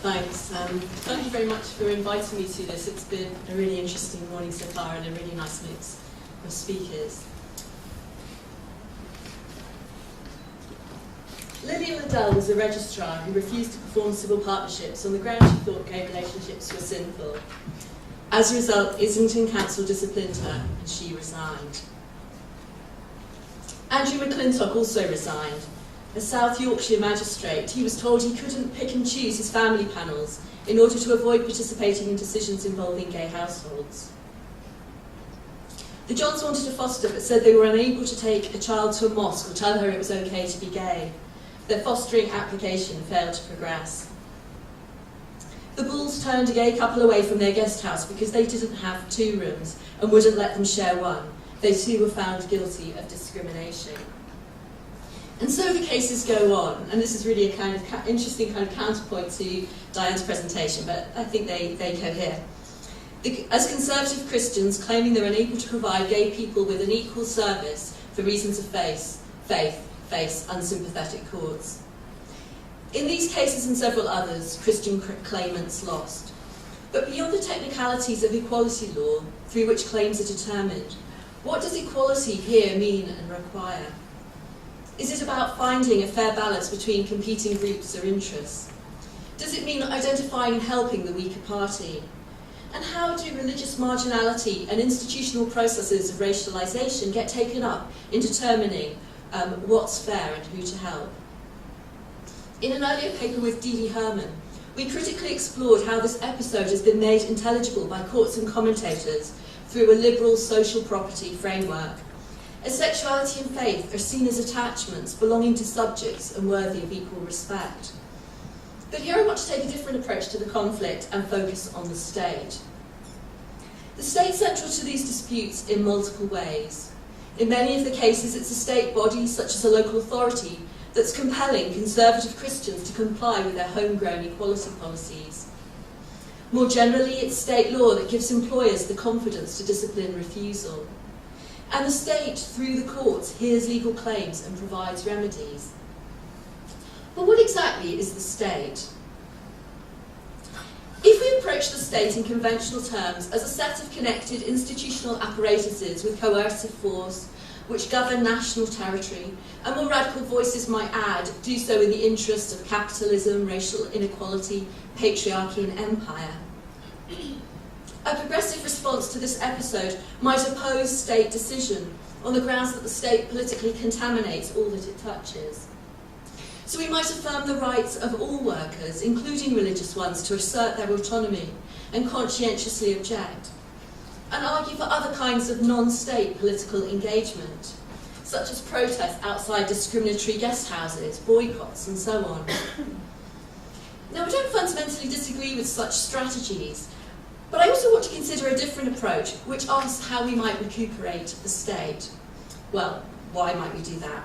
Thanks. Thank you very much for inviting me to this. It's been a really interesting morning so far and a really nice mix of speakers. Lillian Liddell was a registrar who refused to perform civil partnerships on the grounds she thought gay relationships were sinful. As a result, Islington Council disciplined her and she resigned. Andrew McClintock also resigned. A South Yorkshire magistrate, he was told he couldn't pick and choose his family panels in order to avoid participating in decisions involving gay households. The Johns wanted to foster but said they were unable to take a child to a mosque or tell her it was okay to be gay. Their fostering application failed to progress. The Bulls turned a gay couple away from their guest house because they didn't have 2 rooms and wouldn't let them share one. They too were found guilty of discrimination. And so the cases go on, and this is really a kind of interesting kind of counterpoint to Diane's presentation, but I think they cohere. As conservative Christians claiming they're unable to provide gay people with an equal service for reasons of faith face unsympathetic courts. In these cases and several others, Christian claimants lost. But beyond the technicalities of equality law, through which claims are determined, what does equality here mean and require? Is it about finding a fair balance between competing groups or interests? Does it mean identifying and helping the weaker party? And how do religious marginality and institutional processes of racialisation get taken up in determining what's fair and who to help? In an earlier paper with Dee Herman, we critically explored how this episode has been made intelligible by courts and commentators through a liberal social property framework, as sexuality and faith are seen as attachments belonging to subjects and worthy of equal respect. But here I want to take a different approach to the conflict and focus on the state. The state's central to these disputes in multiple ways. In many of the cases, it's a state body, such as a local authority, that's compelling conservative Christians to comply with their homegrown equality policies. More generally, it's state law that gives employers the confidence to discipline refusal. And the state, through the courts, hears legal claims and provides remedies. But what exactly is the state? If we approach the state in conventional terms as a set of connected institutional apparatuses with coercive force, which govern national territory, and more radical voices might add, do so in the interest of capitalism, racial inequality, patriarchy and empire. A progressive response to this episode might oppose state decision on the grounds that the state politically contaminates all that it touches. So we might affirm the rights of all workers, including religious ones, to assert their autonomy and conscientiously object, and argue for other kinds of non-state political engagement, such as protests outside discriminatory guest houses, boycotts, and so on. Now, I don't fundamentally disagree with such strategies, but I also want to consider a different approach, which asks how we might recuperate the state. Well, why might we do that?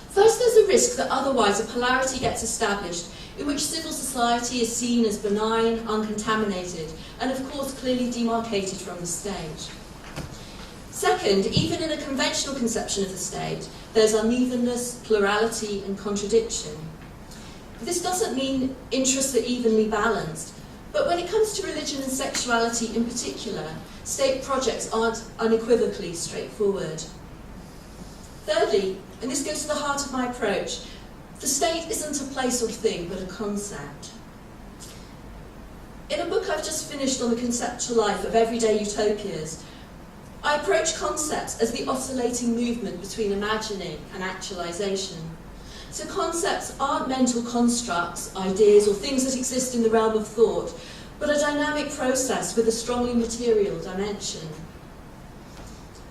First, there's a risk that otherwise a polarity gets established in which civil society is seen as benign, uncontaminated, and of course clearly demarcated from the state. Second, even in a conventional conception of the state, there's unevenness, plurality, and contradiction. This doesn't mean interests are evenly balanced, but when it comes to religion and sexuality in particular, state projects aren't unequivocally straightforward. Thirdly, and this goes to the heart of my approach, the state isn't a place or thing, but a concept. In a book I've just finished on the conceptual life of everyday utopias, I approach concepts as the oscillating movement between imagining and actualization. So concepts aren't mental constructs, ideas, or things that exist in the realm of thought, but a dynamic process with a strongly material dimension.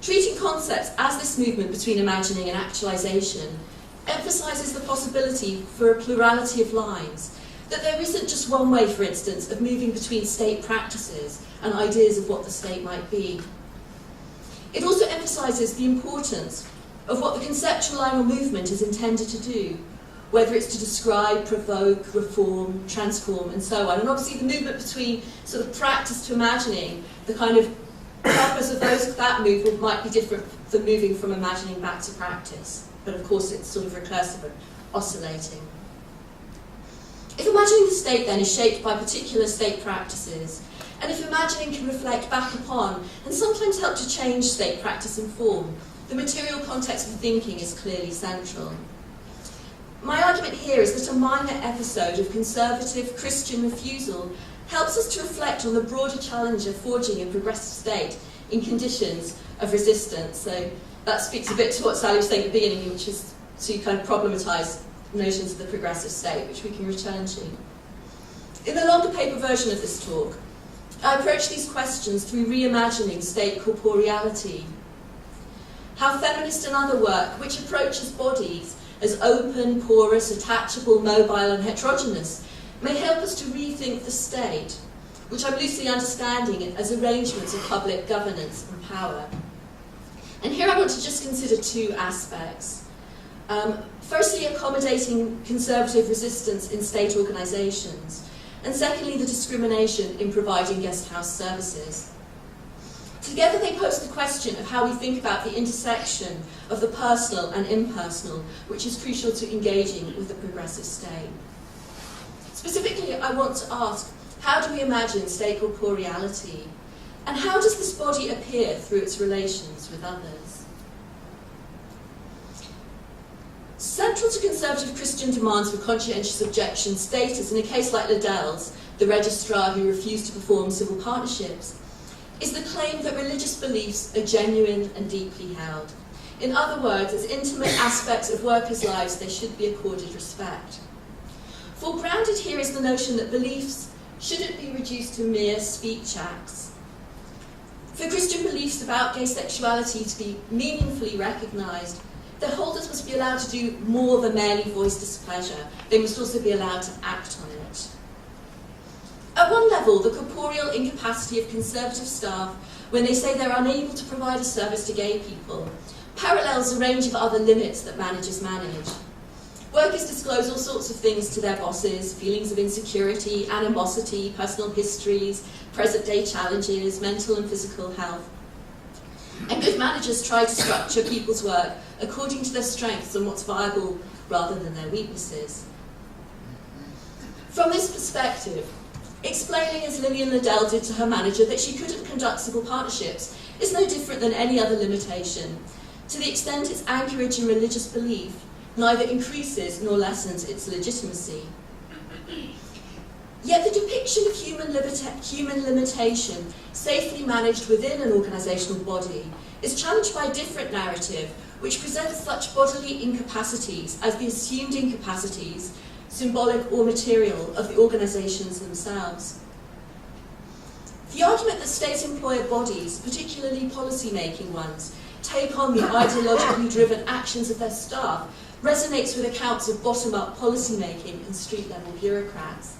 Treating concepts as this movement between imagining and actualization emphasizes the possibility for a plurality of lines, that there isn't just one way, for instance, of moving between state practices and ideas of what the state might be. It also emphasizes the importance of what the conceptual line or movement is intended to do, whether it's to describe, provoke, reform, transform, and so on. And obviously the movement between sort of practice to imagining, the kind of purpose of that movement might be different than moving from imagining back to practice. But of course it's sort of recursive and oscillating. If imagining the state then is shaped by particular state practices, and if imagining can reflect back upon and sometimes help to change state practice and form, the material context of thinking is clearly central. My argument here is that a minor episode of conservative Christian refusal helps us to reflect on the broader challenge of forging a progressive state in conditions of resistance. So that speaks a bit to what Sally was saying at the beginning, which is to kind of problematise notions of the progressive state, which we can return to. In the longer paper version of this talk, I approach these questions through reimagining state corporeality. How feminist and other work, which approaches bodies as open, porous, attachable, mobile and heterogeneous, may help us to rethink the state, which I'm loosely understanding as arrangements of public governance and power. And here I want to just consider two aspects. Firstly, accommodating conservative resistance in state organisations, and secondly, the discrimination in providing guest house services. Together they pose the question of how we think about the intersection of the personal and impersonal, which is crucial to engaging with the progressive state. Specifically, I want to ask, how do we imagine state corporeality? And how does this body appear through its relations with others? Central to conservative Christian demands for conscientious objection status in a case like Liddell's, the registrar who refused to perform civil partnerships, is the claim that religious beliefs are genuine and deeply held. In other words, as intimate aspects of workers' lives, they should be accorded respect. Foregrounded here is the notion that beliefs shouldn't be reduced to mere speech acts. For Christian beliefs about gay sexuality to be meaningfully recognised, their holders must be allowed to do more than merely voice displeasure. They must also be allowed to act on it. At one level, the corporeal incapacity of conservative staff when they say they're unable to provide a service to gay people parallels a range of other limits that managers manage. Workers disclose all sorts of things to their bosses: feelings of insecurity, animosity, personal histories, present-day challenges, mental and physical health. And good managers try to structure people's work according to their strengths and what's viable rather than their weaknesses. From this perspective, explaining as Lillian Liddell did to her manager that she couldn't conduct civil partnerships is no different than any other limitation. To the extent its anchorage in religious belief neither increases nor lessens its legitimacy. Yet the depiction of human limitation safely managed within an organisational body is challenged by a different narrative which presents such bodily incapacities as the assumed incapacities, symbolic or material, of the organisations themselves. The argument that state-employer bodies, particularly policy-making ones, take on the ideologically driven actions of their staff resonates with accounts of bottom-up policy-making and street-level bureaucrats.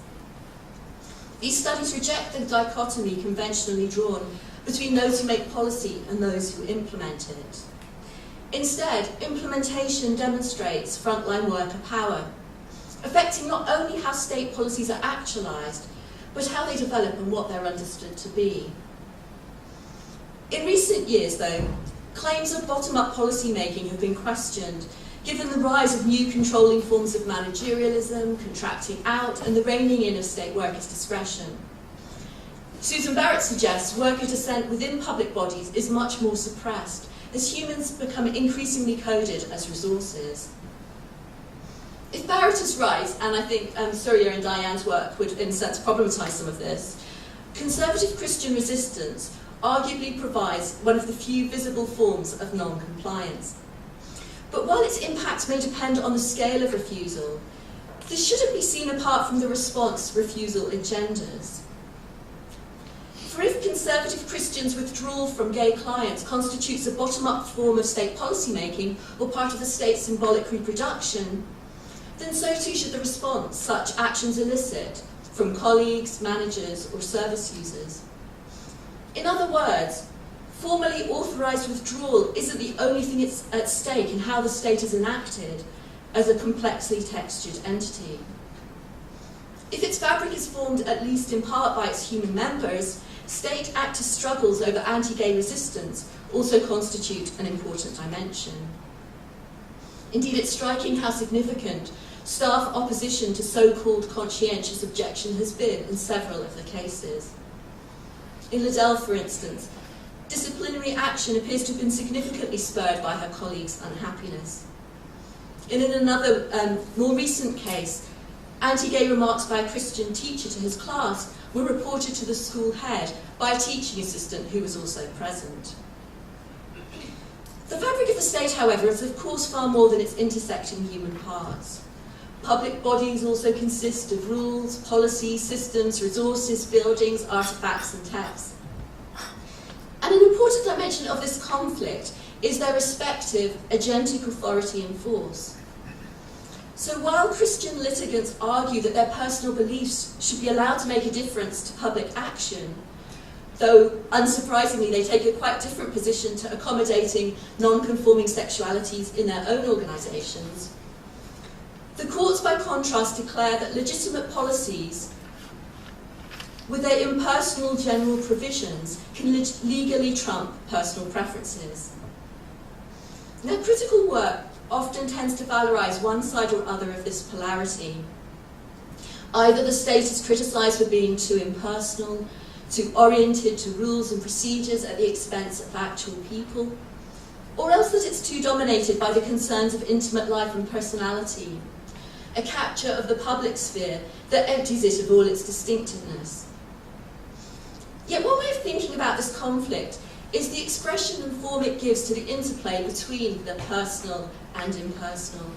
These studies reject the dichotomy conventionally drawn between those who make policy and those who implement it. Instead, implementation demonstrates frontline worker power, affecting not only how state policies are actualised, but how they develop and what they're understood to be. In recent years, though, claims of bottom-up policy-making have been questioned, given the rise of new controlling forms of managerialism, contracting out, and the reining in of state workers' discretion. Susan Barrett suggests worker dissent within public bodies is much more suppressed, as humans become increasingly coded as resources. If Barrett is right, and I think Surya and Diane's work would in a sense problematise some of this, conservative Christian resistance arguably provides one of the few visible forms of non-compliance. But while its impact may depend on the scale of refusal, this shouldn't be seen apart from the response refusal engenders. For if conservative Christians' withdrawal from gay clients constitutes a bottom-up form of state policy-making or part of the state's symbolic reproduction, then so too should the response such actions elicit from colleagues, managers, or service users. In other words, formally authorised withdrawal isn't the only thing at stake in how the state is enacted as a complexly textured entity. If its fabric is formed at least in part by its human members, state actor struggles over anti-gay resistance also constitute an important dimension. Indeed, it's striking how significant staff opposition to so-called conscientious objection has been in several of the cases. In Liddell, for instance, disciplinary action appears to have been significantly spurred by her colleagues' unhappiness. In another, more recent case, anti-gay remarks by a Christian teacher to his class were reported to the school head by a teaching assistant who was also present. The fabric of the state, however, is of course far more than its intersecting human parts. Public bodies also consist of rules, policies, systems, resources, buildings, artefacts and texts. And an important dimension of this conflict is their respective agentic authority and force. So while Christian litigants argue that their personal beliefs should be allowed to make a difference to public action, though unsurprisingly they take a quite different position to accommodating non-conforming sexualities in their own organisations, the courts by contrast declare that legitimate policies with their impersonal general provisions can legally trump personal preferences. Now, critical work often tends to valorise one side or other of this polarity. Either the state is criticised for being too impersonal, too oriented to rules and procedures at the expense of actual people, or else that it's too dominated by the concerns of intimate life and personality, a capture of the public sphere that empties it of all its distinctiveness. Yet one way of thinking about this conflict is the expression and form it gives to the interplay between the personal and impersonal.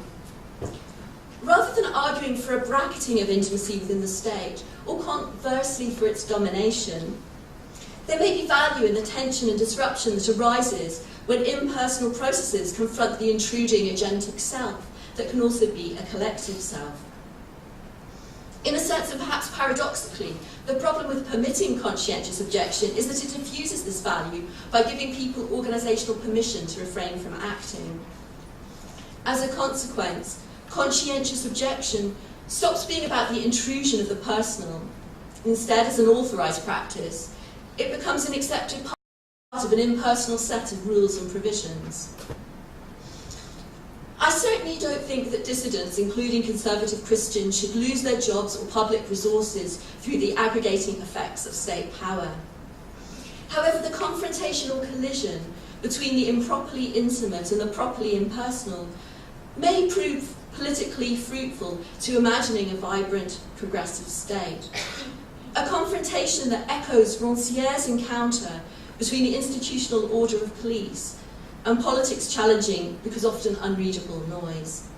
Rather than arguing for a bracketing of intimacy within the state, or conversely for its domination, there may be value in the tension and disruption that arises when impersonal processes confront the intruding agentic self that can also be a collective self. In a sense, and perhaps paradoxically, the problem with permitting conscientious objection is that it diffuses this value by giving people organisational permission to refrain from acting. As a consequence, conscientious objection stops being about the intrusion of the personal. Instead, as an authorised practice, it becomes an accepted part of an impersonal set of rules and provisions. I certainly don't think that dissidents, including conservative Christians, should lose their jobs or public resources through the aggregating effects of state power. However, the confrontation or collision between the improperly intimate and the properly impersonal may prove politically fruitful to imagining a vibrant, progressive state. A confrontation that echoes Rancière's encounter between the institutional order of police and politics challenging because often unreadable noise.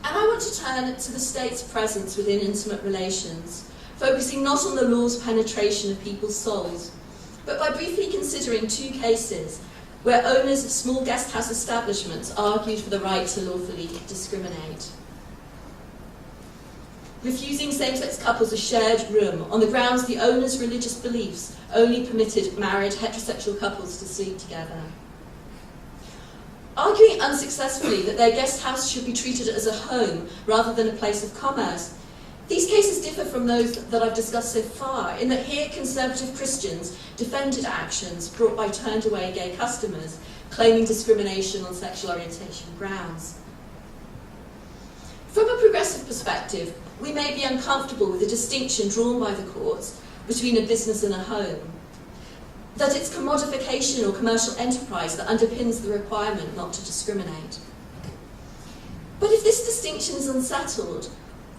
And I want to turn to the state's presence within intimate relations, focusing not on the law's penetration of people's souls, but by briefly considering two cases where owners of small guest house establishments argued for the right to lawfully discriminate. Refusing same-sex couples a shared room on the grounds the owner's religious beliefs only permitted married heterosexual couples to sleep together. Arguing unsuccessfully that their guest house should be treated as a home rather than a place of commerce, these cases differ from those that I've discussed so far, in that here conservative Christians defended actions brought by turned-away gay customers, claiming discrimination on sexual orientation grounds. From a progressive perspective, we may be uncomfortable with the distinction drawn by the courts between a business and a home, that it's commodification or commercial enterprise that underpins the requirement not to discriminate. But if this distinction is unsettled,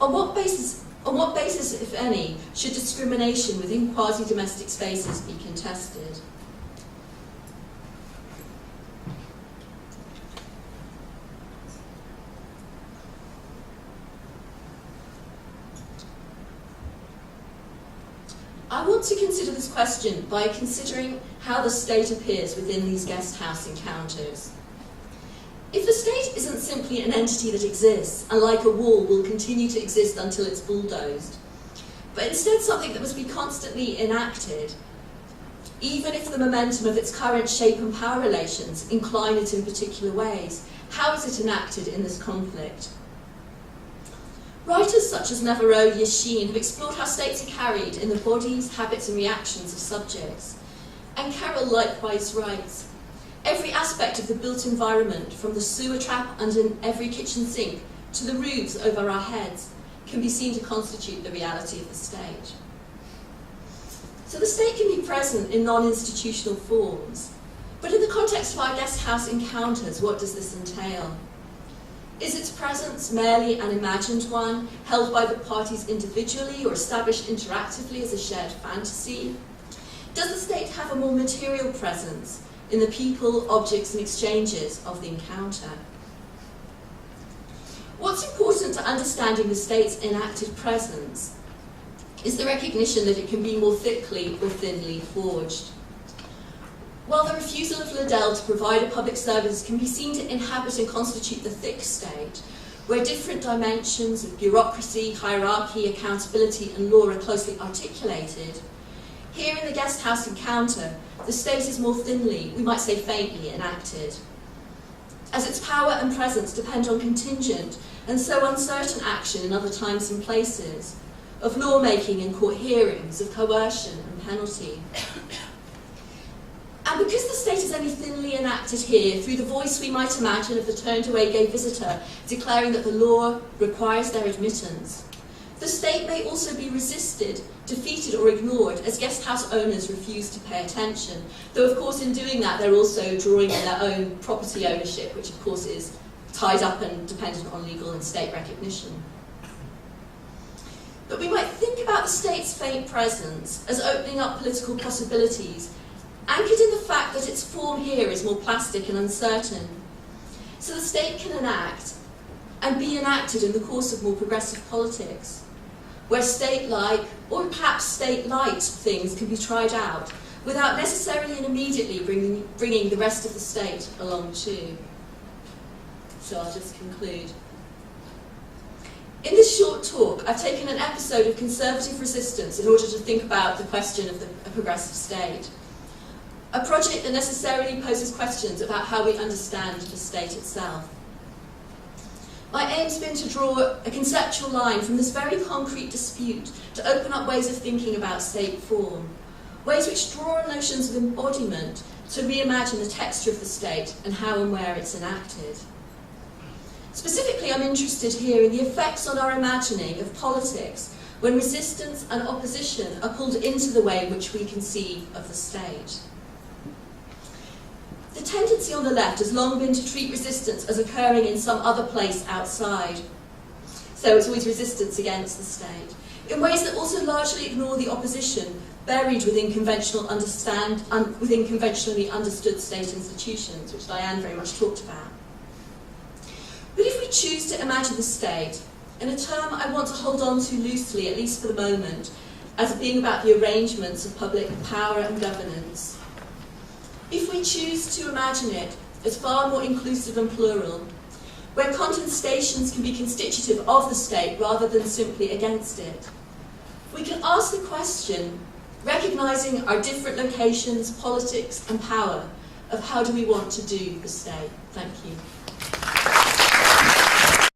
on what basis, if any, should discrimination within quasi-domestic spaces be contested? I want to consider this question by considering how the state appears within these guest house encounters. If the state isn't simply an entity that exists, and like a wall will continue to exist until it's bulldozed, but instead something that must be constantly enacted, even if the momentum of its current shape and power relations incline it in particular ways, how is it enacted in this conflict? Writers such as Navarro Yashin have explored how states are carried in the bodies, habits and reactions of subjects. And Carroll likewise writes, every aspect of the built environment, from the sewer trap under every kitchen sink to the roofs over our heads, can be seen to constitute the reality of the state. So the state can be present in non-institutional forms, but in the context of our guest house encounters, what does this entail? Is its presence merely an imagined one, held by the parties individually or established interactively as a shared fantasy? Does the state have a more material presence in the people, objects and exchanges of the encounter? What's important to understanding the state's enacted presence is the recognition that it can be more thickly or thinly forged. While the refusal of Liddell to provide a public service can be seen to inhabit and constitute the thick state, where different dimensions of bureaucracy, hierarchy, accountability and law are closely articulated, here in the guest house encounter, the state is more thinly, we might say faintly, enacted. As its power and presence depend on contingent and so uncertain action in other times and places, of lawmaking and court hearings, of coercion and penalty. And because the state is only thinly enacted here, through the voice we might imagine of the turned-away gay visitor declaring that the law requires their admittance, the state may also be resisted, defeated or ignored as guest house owners refuse to pay attention, though of course in doing that they're also drawing in their own property ownership, which of course is tied up and dependent on legal and state recognition. But we might think about the state's faint presence as opening up political possibilities, anchored in the fact that its form here is more plastic and uncertain. So the state can enact and be enacted in the course of more progressive politics, where state-like, or perhaps state-light things can be tried out, without necessarily and immediately bringing the rest of the state along too. So I'll just conclude. In this short talk, I've taken an episode of conservative resistance in order to think about the question of a progressive state. A project that necessarily poses questions about how we understand the state itself. My aim's been to draw a conceptual line from this very concrete dispute to open up ways of thinking about state form, ways which draw on notions of embodiment to reimagine the texture of the state and how and where it's enacted. Specifically, I'm interested here in the effects on our imagining of politics when resistance and opposition are pulled into the way in which we conceive of the state. The tendency on the left has long been to treat resistance as occurring in some other place outside. So it's always resistance against the state, in ways that also largely ignore the opposition buried within conventionally understood state institutions, which Diane very much talked about. But if we choose to imagine the state, in a term I want to hold on to loosely, at least for the moment, as being about the arrangements of public power and governance, if we choose to imagine it as far more inclusive and plural, where contestations can be constitutive of the state rather than simply against it, we can ask the question, recognising our different locations, politics and power, of how do we want to do the state. Thank you.